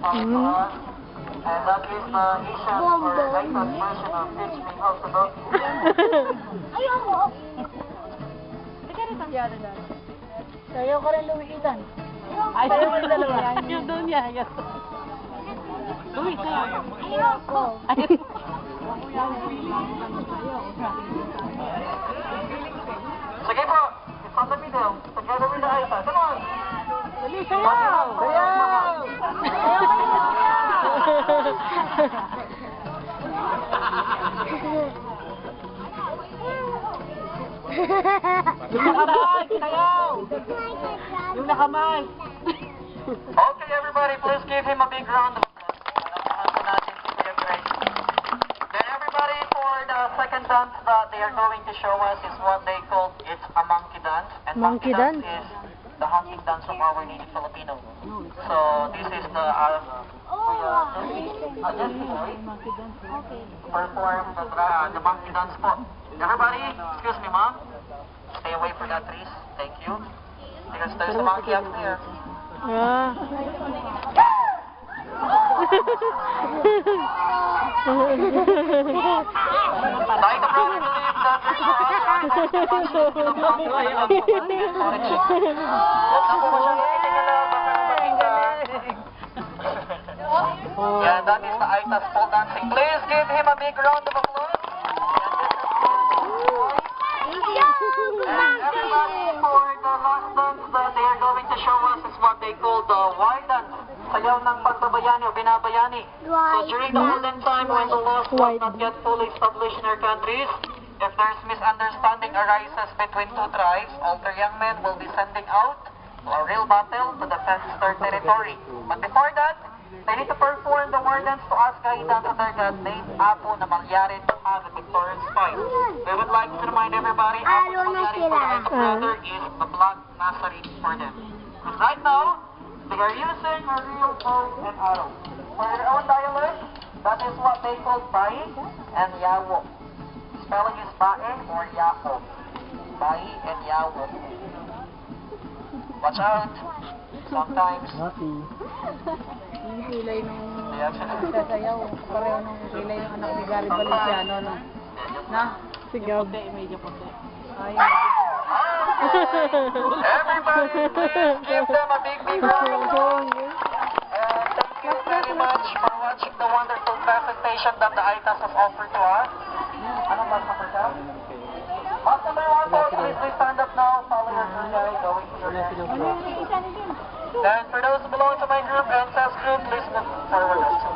And that is the Asian or Aitas version of Teach Me How to Dog. Ayoko. Teka rin ang yari na. Sayaw ka rin lumikitan. Ay, sayaw ka rin dalawa. Yung doon niya. Luwi, sayaw. Ayoko. Sige po, it's on the middle. Together with the Aitas. Come on! Dali, sayaw! Sayaw! Sayaw Yung nakamay, sayaw! Yung nakamay. Okay, everybody, please give him a big round of applause. Then everybody, for the second dance that they are going to show us is what they call, it's a monkey dance. And monkey dance is the honking dance of our native Filipino. So this is the perform the monkey dance po. Everybody, excuse me, ma'am. Stay away from that, please. Thank you. Because there's a monkey up there. Like the brother believe that yeah, that is the Aitas pole dancing. Please give him a big round of applause. And everybody, for the last dance that they are going to show us is what they call the wild dance. Sayaw ng pagbabayani o binabayani. So during the olden time when the laws was not yet fully established in our countries, if there's misunderstanding arises between two tribes, older young men will be sending out to a real battle to defend their territory. But before that, they need to perform the war dance to ask guidance of their god named Apo na Mangyari to have a victorious fight. We would like to remind everybody, Apo na Mangyari for the brother is the blood Nazarene for them. Because right now, they are using a real bow and arrow. For their own dialect, that is what they call Bai and Yawo. Spelling is Bae or Yao. Bai and Yawo. Watch out. Sometimes. Yung kilay nung sasayaw, pareho nung kilay ng anak ni Gary Valenciano, no? Na? Sigaw. Medyo puti. Everybody, please give them a big round of applause. And thank you very much for watching the wonderful presentation that the Aitas has offered to us. Anong bus number ka? Bus number 1 po, please stand up now. Follow your group, going to your next group. Then for those who belong to my group and SAS group, please move forward also.